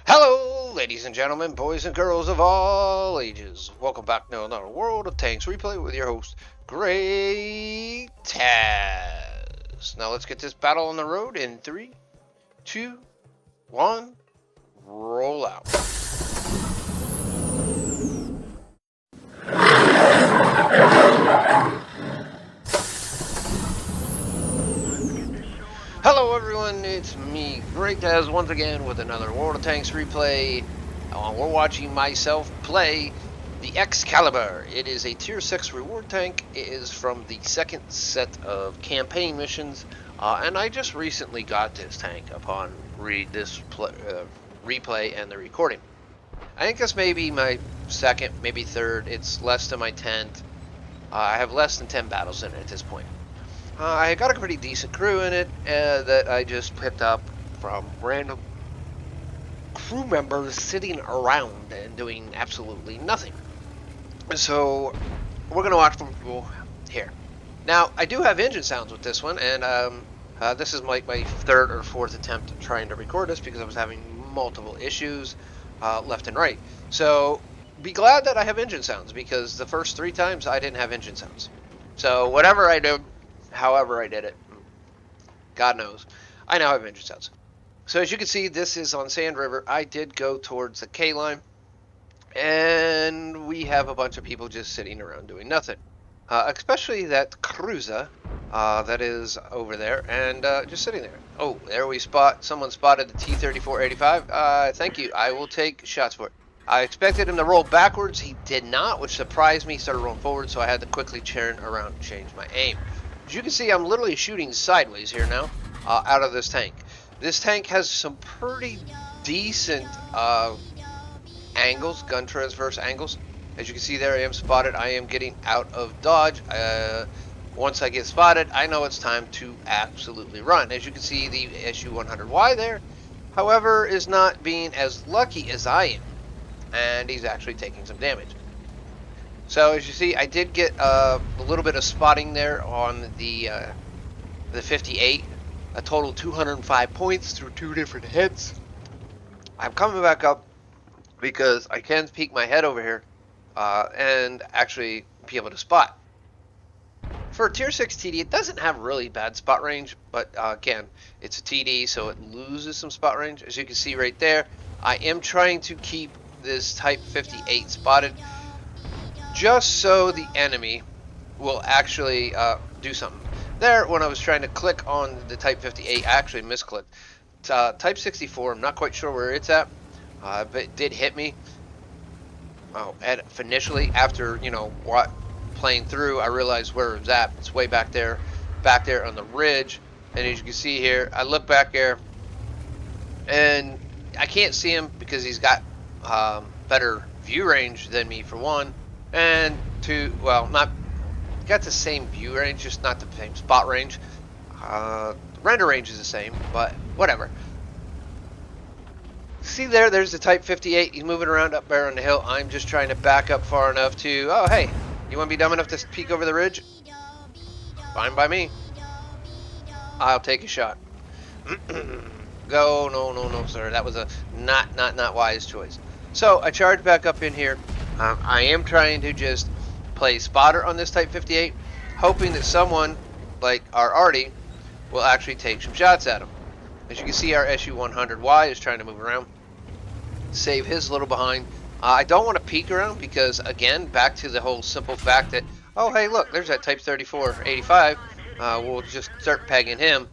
Hello, ladies and gentlemen, boys and girls of all ages. Welcome back to another World of Tanks replay with your host, GreatTaz. Now let's get this battle on the road in 3, 2, 1, roll out. Hello everyone, it's me, GreatTaz, once again with another World of Tanks replay. We're watching myself play the Excalibur. It is a tier 6 reward tank. It is from the second set of campaign missions, and I just recently got this tank upon replay and the recording. I think this may be my second, maybe third. It's less than my 10th. I have less than 10 battles in it at this point. I got a pretty decent crew in it that I just picked up from random crew members sitting around and doing absolutely nothing. So we're going to watch from here. Now, I do have engine sounds with this one, and this is like my third or fourth attempt at trying to record this because I was having multiple issues left and right. So be glad that I have engine sounds, because the first 3 times I didn't have engine sounds. So whatever I do, however I did it, God knows, I now have engine sounds. So as you can see, this is on Sand River. I did go towards the K line, and we have a bunch of people just sitting around doing nothing. Especially that cruiser that is over there and just sitting there. Oh, there we someone spotted the T-34-85. Thank you. I will take shots for it. I expected him to roll backwards. He did not, which surprised me. He started rolling forward, so I had to quickly turn around and change my aim. As you can see, I'm literally shooting sideways here now out of this tank. This tank has some pretty decent angles, gun transverse angles. As you can see there, I am spotted. I am getting out of dodge. Once I get spotted, I know it's time to absolutely run. As you can see, the SU-100Y there, however, is not being as lucky as I am. And he's actually taking some damage. So as you see, I did get a little bit of spotting there on the 58. A total 205 points through 2 different hits. I'm coming back up because I can peek my head over here and actually be able to spot. For a tier 6 TD, it doesn't have really bad spot range, but again, it's a TD, so it loses some spot range. As you can see right there, I am trying to keep this Type 58 spotted, just so the enemy will actually do something. There, when I was trying to click on the Type 58, I actually misclicked. Type 64, I'm not quite sure where it's at, but it did hit me. Oh, and initially, after, playing through, I realized where it was at. It's way back there on the ridge. And as you can see here, I look back there, and I can't see him because he's got better view range than me, for one, and two, well, not got the same view range, just not the same spot range. Render range is the same, but whatever. See there's the Type 58. He's moving around up there on the hill. I'm just trying to back up far enough to, oh hey, you want to be dumb enough to peek over the ridge? Fine by me. I'll take a shot. Go, no, sir. That was a not wise choice. So I charge back up in here. I am trying to just play spotter on this Type 58, hoping that someone like our Artie will actually take some shots at him. As you can see, our SU-100Y is trying to move around, save his little behind. I don't want to peek around because, again, back to the whole simple fact that, oh hey look, there's that Type 34-85. We'll just start pegging him.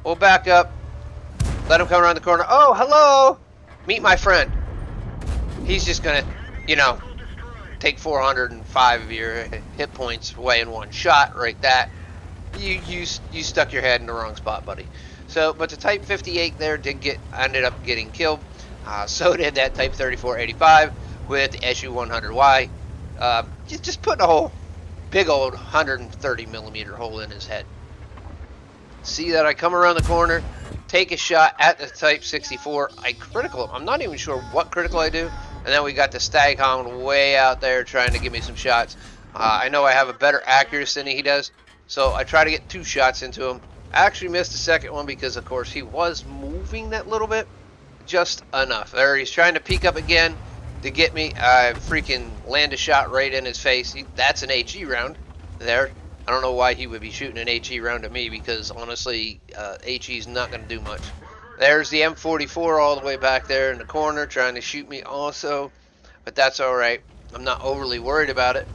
We'll back up, let him come around the corner. Oh, hello, meet my friend. He's just gonna, take 405 of your hit points away in one shot. Right, that you stuck your head in the wrong spot, buddy. So, but the Type 58 there ended up getting killed. So did that Type 34-85 with the SU-100Y. Just putting a whole big old 130 millimeter hole in his head. See that I come around the corner, take a shot at the Type 64. I critical him. I'm not even sure what critical I do. And then we got the Stag Hound way out there trying to give me some shots. I know I have a better accuracy than he does, so I try to get 2 shots into him. I actually missed the second one because, of course, he was moving that little bit. just enough. There, he's trying to peek up again to get me. I freaking land a shot right in his face. That's an HE round there. I don't know why he would be shooting an HE round at me, because honestly, HE's not going to do much. There's the M44 all the way back there in the corner trying to shoot me also, but that's alright. I'm not overly worried about it.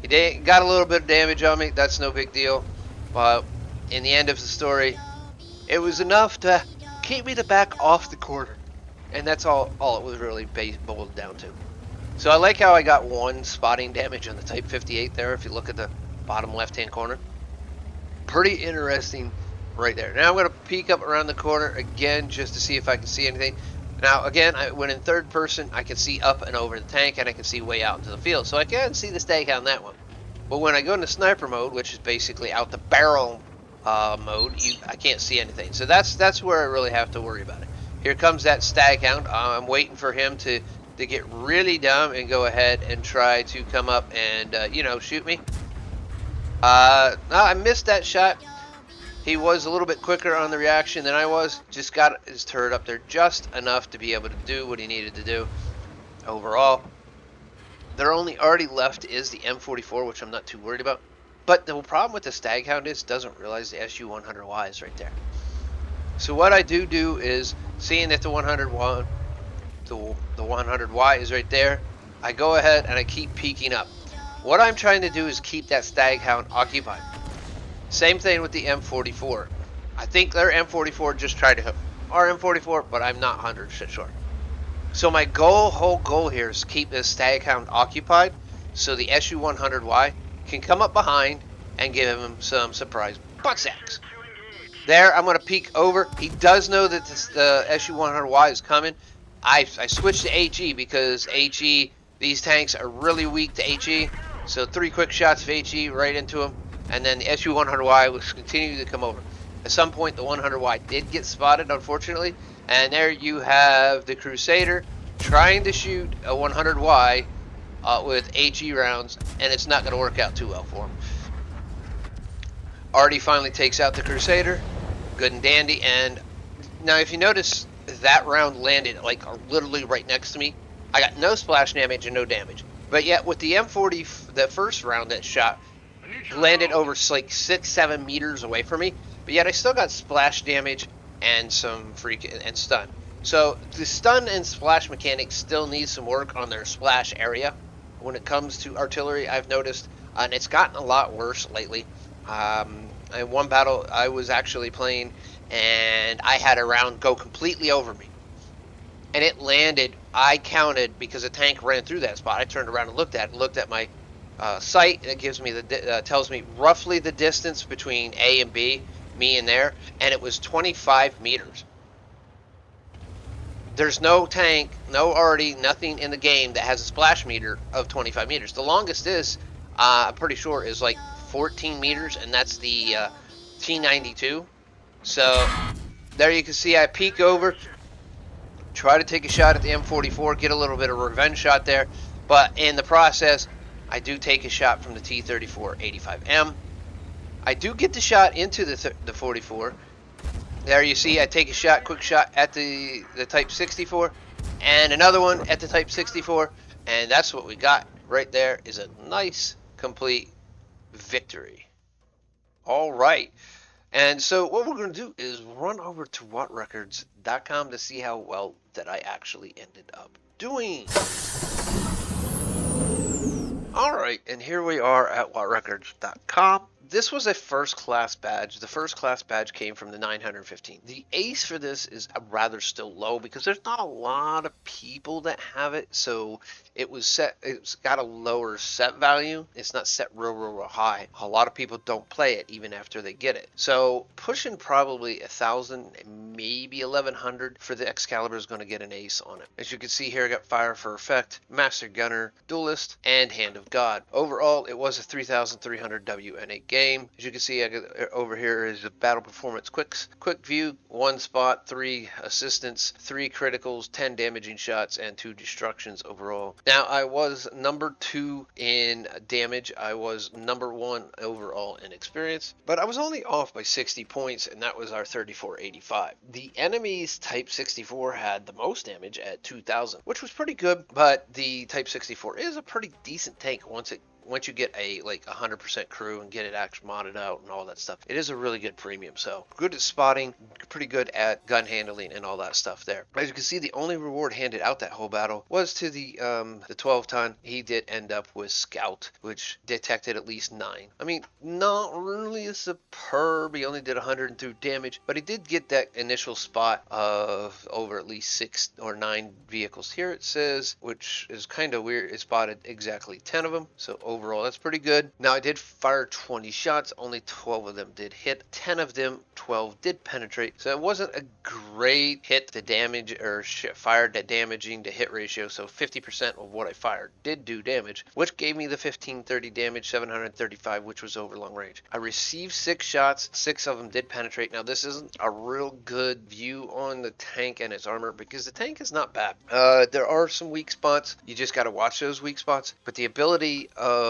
He got a little bit of damage on me. That's no big deal. But in the end of the story, it was enough to keep me to back off the corner. And that's all it was really boiled down to. So I like how I got 1 spotting damage on the Type 58 there, if you look at the bottom left-hand corner. Pretty interesting right there. Now I'm going to peek up around the corner again just to see if I can see anything. Now again, when in third person, I can see up and over the tank, and I can see way out into the field. So I can see the stag on that one. But when I go into sniper mode, which is basically out the barrel mode, I can't see anything. So that's where I really have to worry about it. Here comes that stag hound. I'm waiting for him to get really dumb and go ahead and try to come up and, you know, shoot me. No, I missed that shot. He was a little bit quicker on the reaction than I was. Just got his turret up there just enough to be able to do what he needed to do. Overall, their only already left is the M44, which I'm not too worried about. But the problem with the stag hound is it doesn't realize the SU-100Y is right there. So what I do is, seeing that the 100Y is right there, I go ahead and I keep peeking up. What I'm trying to do is keep that stag hound occupied. Same thing with the M44. I think their M44 just tried to hit our M44, but I'm not 100% sure. So my whole goal here is to keep this stag hound occupied, so the SU-100Y can come up behind and give him some surprise butt sacks. There, I'm going to peek over. He does know that the SU-100Y is coming. I switched to HE because HE, these tanks are really weak to HE. So 3 quick shots of HE right into him. And then the SU-100Y was continuing to come over. At some point, the 100Y did get spotted, unfortunately. And there you have the Crusader trying to shoot a 100Y with HE rounds. And it's not going to work out too well for him. Artie finally takes out the Crusader. Good and dandy. And now if you notice, that round landed like literally right next to me. I got no splash damage and no damage. But yet with the M40, the first round that shot landed over like 6-7 meters away from me. But yet I still got splash damage and some and stun. So the stun and splash mechanics still need some work on their splash area when it comes to artillery, I've noticed. And it's gotten a lot worse lately. In one battle I was actually playing and I had a round go completely over me. And it landed, I counted, because a tank ran through that spot. I turned around and looked at my sight. It gives me tells me roughly the distance between A and B, me and there, and it was 25 meters. There's no tank, no Artie, nothing in the game that has a splash meter of 25 meters. The longest is, I'm pretty sure, is like 14 meters, and that's the T92. So there you can see I peek over, try to take a shot at the M44, get a little bit of revenge shot there, but in the process I do take a shot from the T34-85M. I do get the shot into the 44. There you see I take a shot, quick shot at the Type 64, and another one at the Type 64, and that's what we got right there, is a nice complete victory. All right. And so what we're going to do is run over to WattRecords.com to see how well that I actually ended up doing. Alright, and here we are at WattRecords.com. This was a first class badge. The first class badge came from the 915. The ace for this is rather still low because there's not a lot of people that have it. So it was set, it's got a lower set value. It's not set real high. A lot of people don't play it even after they get it. So pushing probably 1,000, maybe 1,100 for the Excalibur is going to get an ace on it. As you can see here, I got Fire for Effect, Master Gunner, Duelist, and Hand of God. Overall, it was a 3,300 WNA game. game. As you can see, over here is the battle performance quick view. 1 spot, 3 assistants, 3 criticals, 10 damaging shots, and 2 destructions overall. Now, I was number 2 in damage. I was number 1 overall in experience, but I was only off by 60 points, and that was our 3485. The enemy's Type 64 had the most damage at 2000, which was pretty good, but the Type 64 is a pretty decent tank once you get a like 100% crew and get it actually modded out and all that stuff. It is a really good premium. So good at spotting, pretty good at gun handling and all that stuff there. As you can see, the only reward handed out that whole battle was to the 12 ton. He did end up with Scout, which detected at least 9. I mean, not really a superb. He only did 102 damage, but he did get that initial spot of over at least 6 or 9 vehicles. Here it says, which is kind of weird, it spotted exactly 10 of them. So overall, that's pretty good. Now, I did fire 20 shots. Only 12 of them did hit. 10 of them, 12 did penetrate. So it wasn't a great hit to damage or fired to damaging to hit ratio. So 50% of what I fired did do damage, which gave me the 1530 damage, 735, which was over long range. I received 6 shots. 6 of them did penetrate. Now, this isn't a real good view on the tank and its armor because the tank is not bad. There are some weak spots. You just got to watch those weak spots. But the ability of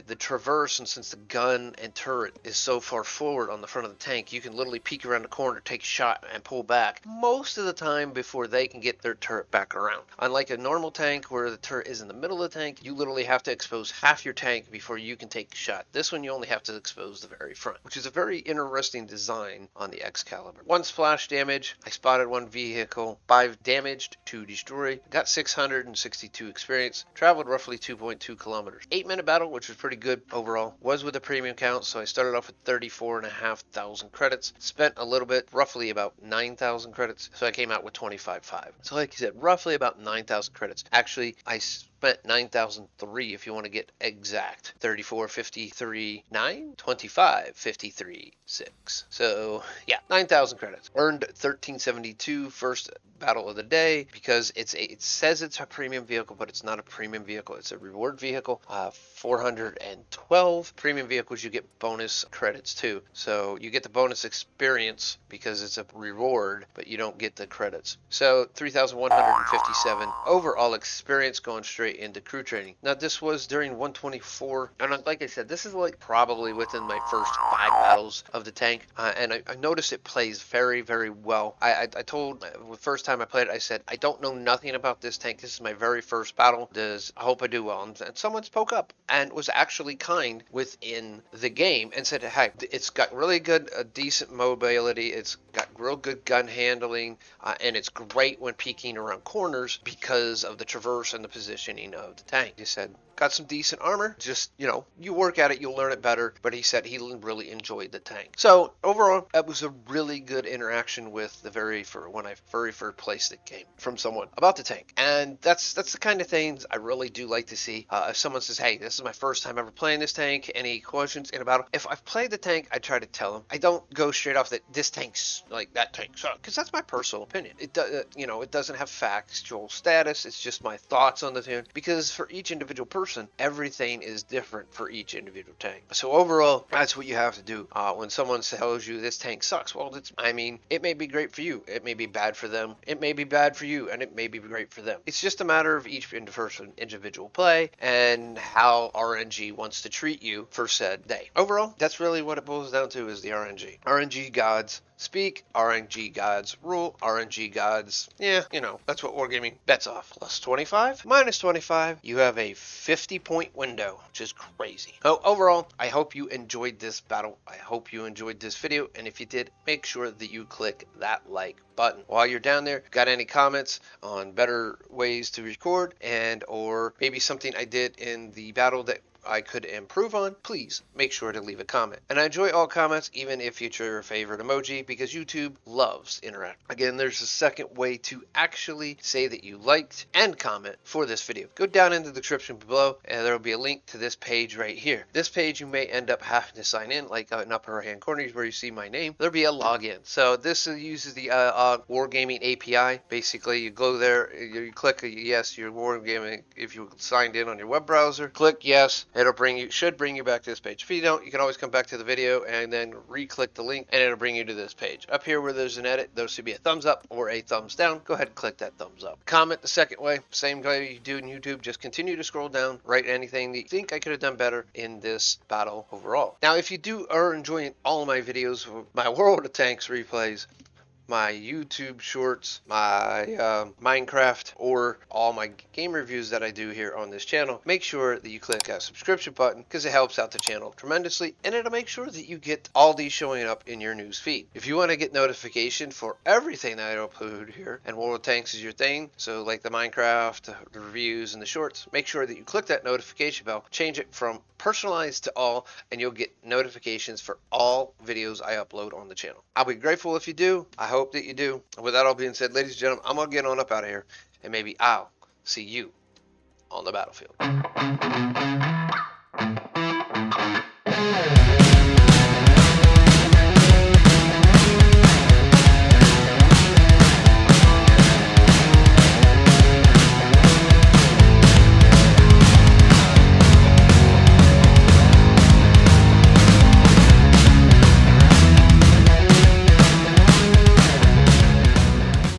the traverse, and since the gun and turret is so far forward on the front of the tank, you can literally peek around the corner, take a shot, and pull back most of the time before they can get their turret back around. Unlike a normal tank where the turret is in the middle of the tank, you literally have to expose half your tank before you can take a shot. This one, you only have to expose the very front, which is a very interesting design on the Excalibur. 1 splash damage. I spotted 1 vehicle, 5 damaged, 2 destroyed. Got 662 experience. Traveled roughly 2.2 kilometers. 8-minute battle, which was pretty good overall. Was with a premium count, so I started off with 34,500 credits. Spent a little bit, roughly about 9,000 credits, so I came out with 25.5. So like I said, roughly about 9,000 credits. Actually, I spent 9,003 if you want to get exact. 34.53 9, 25.53 6. So yeah, 9,000 credits. Earned 1372 first battle of the day because it says it's a premium vehicle, but it's not a premium vehicle. It's a reward vehicle. 412 premium vehicles, you get bonus credits too. So you get the bonus experience because it's a reward, but you don't get the credits. So 3,157 overall experience going straight into crew training. Now this was during 124, and like I said, this is like probably within my first 5 battles of the tank, and I noticed it plays very, very well. I told the first time I played it, I said, I don't know nothing about this tank. This is my very first battle. I hope I do well. And someone spoke up and was actually kind within the game and said, hey, it's got really good, decent mobility. It's got real good gun handling, and it's great when peeking around corners because of the traverse and the positioning of the tank. He said, got some decent armor. Just, you work at it, you'll learn it better. But he said he really enjoyed the tank. So overall, it was a really good interaction with when I very first placed the game from someone about the tank. And that's the kind of things I really do like to see. If someone says, hey, this is my first time ever playing this tank, any questions in a battle? If I've played the tank, I try to tell them. I don't go straight off that this tank's like that tank sucks, because that's my personal opinion. It doesn't have factual status. It's just my thoughts on the tank, because for each individual person, everything is different for each individual tank. So overall, that's what you have to do. When someone tells you this tank sucks, well, it may be great for you. It may be bad for them. It may be bad for you, and it may be great for them. It's just a matter of each individual play and how RNG wants to treat you for said day. Overall, that's really what it boils down to, is the RNG. RNG gods speak, RNG gods rule, RNG gods, that's what Wargaming bets off. Plus 25, minus 25, you have a 50-point window, which is crazy. So overall, I hope you enjoyed this battle. I hope you enjoyed this video, and if you did, make sure that you click that like button. While you're down there, got any comments on better ways to record or maybe something I did in the battle that I could improve on, please make sure to leave a comment. And I enjoy all comments, even if it's your favorite emoji, because YouTube loves interact. Again, there's a second way to actually say that you liked and comment for this video. Go down in the description below, and there will be a link to this page right here. This page you may end up having to sign in, like in upper right hand corner where you see my name. There'll be a login. So this uses the Wargaming API. Basically, you go there, you click yes, you're Wargaming. If you signed in on your web browser, click yes. It'll should bring you back to this page. If you don't, you can always come back to the video and then re-click the link and it'll bring you to this page. Up here where there's an edit, there should be a thumbs up or a thumbs down. Go ahead and click that thumbs up. Comment the second way, same way you do in YouTube. Just continue to scroll down, write anything that you think I could have done better in this battle overall. Now, if you are enjoying all of my videos, my World of Tanks replays, my YouTube shorts, my Minecraft, or all my game reviews that I do here on this channel, make sure that you click that subscription button because it helps out the channel tremendously, and it'll make sure that you get all these showing up in your news feed. If you want to get notification for everything that I upload here, and World of Tanks is your thing, so like the Minecraft, the reviews, and the shorts, make sure that you click that notification bell, change it from personalized to all, and you'll get notifications for all videos I upload on the channel. I'll be grateful if you do. I hope that you do. And with that all being said, ladies and gentlemen, I'm going to get on up out of here, and maybe I'll see you on the battlefield.